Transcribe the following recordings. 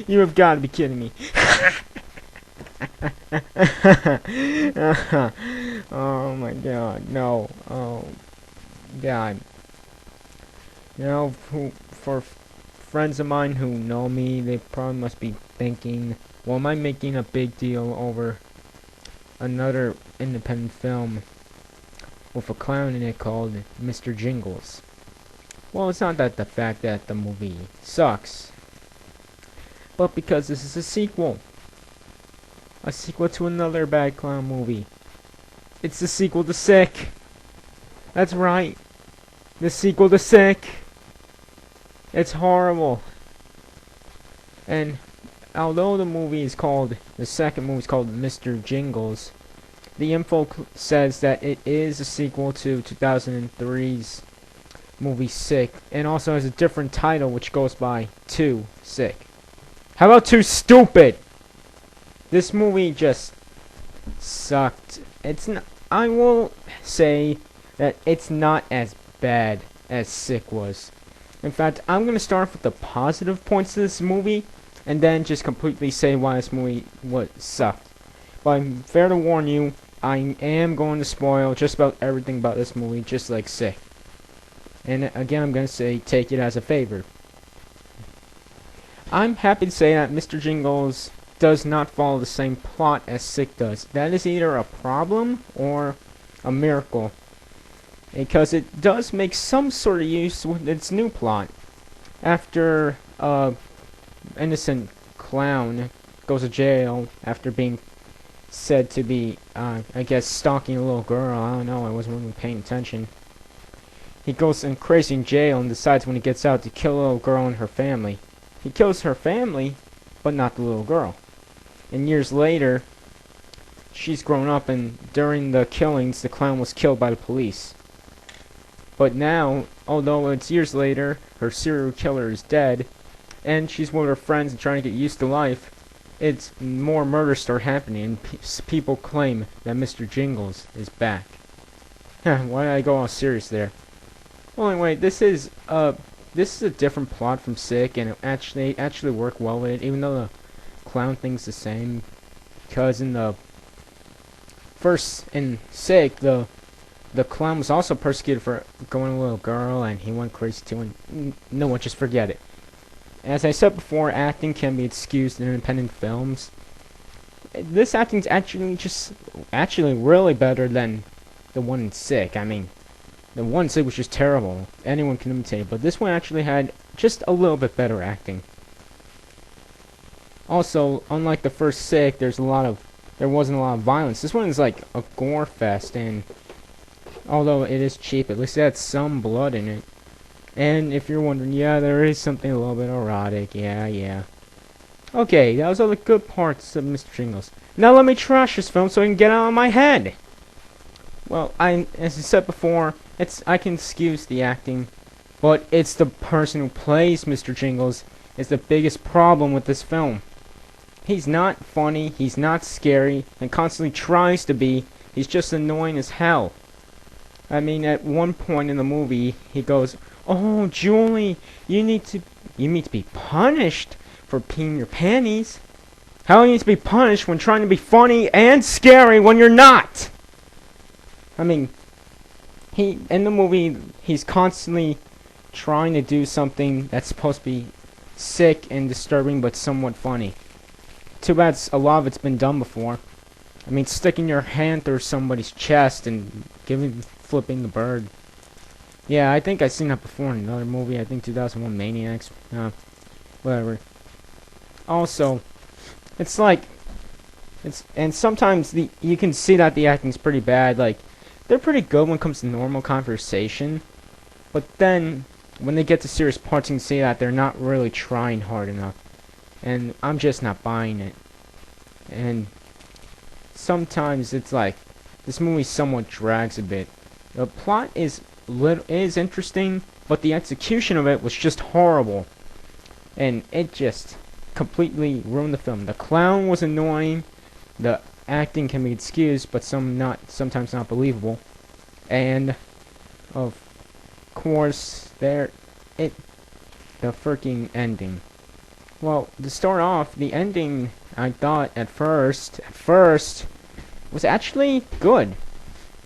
You have got to be kidding me. Oh my god, no. Oh god. You know, for friends of mine who know me, they probably must be thinking, well, am I making a big deal over another independent film with a clown in it called Mr.Jingles? Well, it's not that the fact that the movie sucks, but because this is a sequel. A sequel to another bad clown movie. It's the sequel to Sick. That's right. The sequel to Sick. It's horrible. And although the second movie is called Mr.Jingles, the info says that it is a sequel to 2003's movie Sick, and also has a different title which goes by Too Sick. How about Too Stupid? This movie just sucked. I will say that it's not as bad as Sick was. In fact, I'm going to start off with the positive points of this movie, and then just completely say why this movie sucked. But I'm fair to warn you, I am going to spoil just about everything about this movie, just like Sick. And again, I'm going to say, take it as a favor. I'm happy to say that Mr.Jingles does not follow the same plot as Sick does. That is either a problem or a miracle, because it does make some sort of use with its new plot. After innocent clown goes to jail after being said to be, I guess, stalking a little girl. I don't know, I wasn't really paying attention. He goes in crazy in jail and decides when he gets out to kill a little girl and her family. He kills her family, but not the little girl. And years later, she's grown up, and during the killings, the clown was killed by the police. But now, although it's years later, her serial killer is dead, and she's with her friends and trying to get used to life, it's more murders start happening, and people claim that Mr.Jingles is back. Why did I go all serious there? Well, anyway, this is a different plot from Sick, and it actually worked well with it, even though the clown thing's the same. Because in Sick, the clown was also persecuted for going a little girl, and he went crazy too, and no one, just forget it. As I said before, acting can be excused in independent films. This acting's actually really better than the one in Sick. I mean, the one in Sick was just terrible. Anyone can imitate it, but this one actually had just a little bit better acting. Also, unlike the first Sick, there wasn't a lot of violence. This one is like a gore fest, and although it is cheap, at least it had some blood in it. And if you're wondering, yeah, there is something a little bit erotic. Yeah. Okay, that was all the good parts of Mr.Jingles. Now let me trash this film so I can get it out of my head. Well, as I said before, I can excuse the acting, but it's the person who plays Mr.Jingles is the biggest problem with this film. He's not funny, he's not scary, and constantly tries to be. He's just annoying as hell. I mean, at one point in the movie, he goes, "Oh, Julie, you need to be punished for peeing your panties. How do you need to be punished when trying to be funny and scary when you're not?" I mean, in the movie, he's constantly trying to do something that's supposed to be sick and disturbing, but somewhat funny. Too bad a lot of it's been done before. I mean, sticking your hand through somebody's chest and flipping the bird. Yeah, I think I've seen that before in another movie. I think 2001 Maniacs. Whatever. Also, and sometimes you can see that the acting's pretty bad. Like, they're pretty good when it comes to normal conversation, but then when they get to serious parts, you can see that they're not really trying hard enough. And I'm just not buying it. And sometimes it's like this movie somewhat drags a bit. The plot is interesting, but the execution of it was just horrible, and it just completely ruined the film. The clown was annoying. The acting can be excused, but sometimes not believable. And course, the freaking ending. Well, to start off, the ending, I thought at first, was actually good.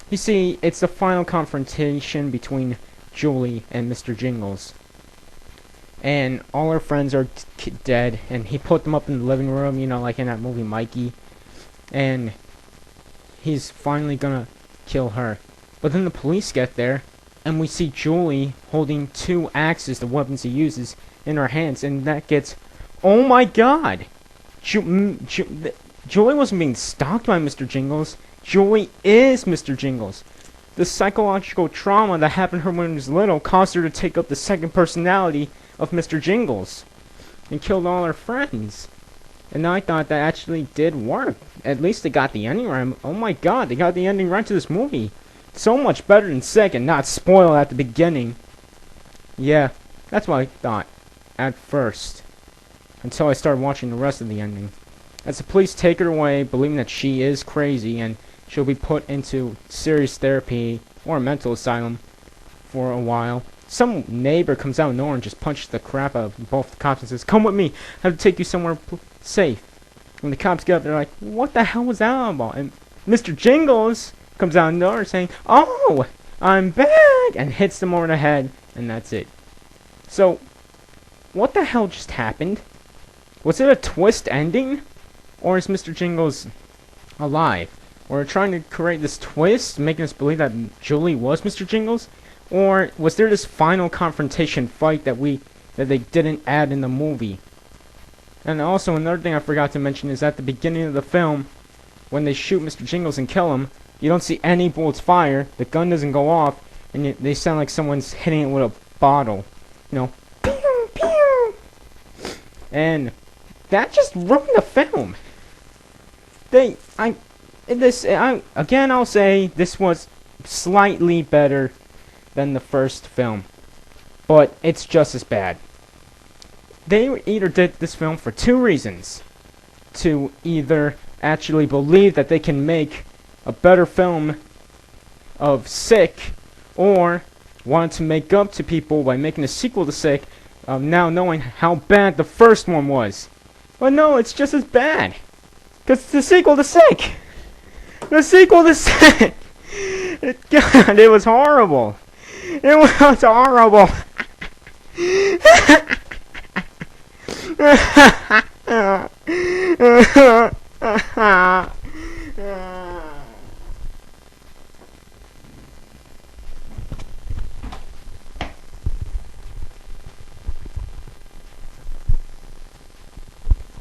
You see, it's the final confrontation between Julie and Mr. Jingles. And all her friends are dead, and he put them up in the living room, you know, like in that movie Mikey. And he's finally gonna kill her. But then the police get there, and we see Julie holding 2 axes, the weapons he uses, in her hands, and that gets... Oh my god! Julie wasn't being stalked by Mr. Jingles. Julie is Mr. Jingles. The psychological trauma that happened to her when she was little caused her to take up the second personality of Mr. Jingles and killed all her friends. And I thought that actually did work. At least they got the ending right. Oh my god, they got the ending right to this movie. So much better than Sick and not spoil at the beginning. Yeah, that's what I thought at first. Until I started watching the rest of the ending. As the police take her away, believing that she is crazy and she'll be put into serious therapy or a mental asylum for a while, some neighbor comes out of nowhere and just punches the crap out of both the cops and says, "Come with me, I have to take you somewhere safe." When the cops get up, they're like, "What the hell was that all about?" And Mr. Jingles comes out of nowhere saying, "Oh, I'm back," and hits them over the head, and that's it. So, what the hell just happened? Was it a twist ending? Or is Mr. Jingles alive? Or trying to create this twist, making us believe that Julie was Mr. Jingles? Or was there this final confrontation fight that they didn't add in the movie? And also another thing I forgot to mention is at the beginning of the film, when they shoot Mr. Jingles and kill him, you don't see any bullets fire, the gun doesn't go off, and they sound like someone's hitting it with a bottle. You know, pew, pew. And that just ruined the film. I'll say this was slightly better than the first film, but it's just as bad. They either did this film for 2 reasons: to either actually believe that they can make a better film of Sick, or wanted to make up to people by making a sequel to Sick, now knowing how bad the first one was. But no, it's just as bad. Because it's the sequel to Sick. The sequel to Sick. God, it was horrible. It was horrible.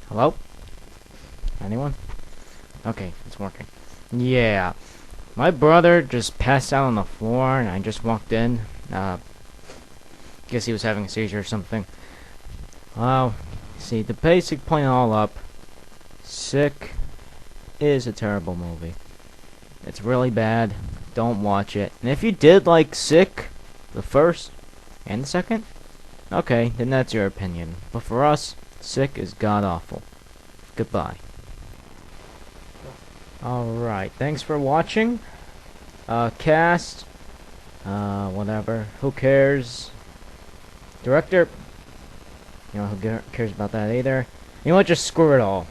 Hello? Anyone? Okay, it's working. Yeah. My brother just passed out on the floor and I just walked in. Guess he was having a seizure or something. Well, see, the basic point all up, Sick is a terrible movie. It's really bad. Don't watch it. And if you did like Sick, the first and the second, okay, then that's your opinion. But for us, Sick is god-awful. Goodbye. Alright, thanks for watching. Cast, whatever, who cares? Director, you know, who cares about that either? You know what, just screw it all.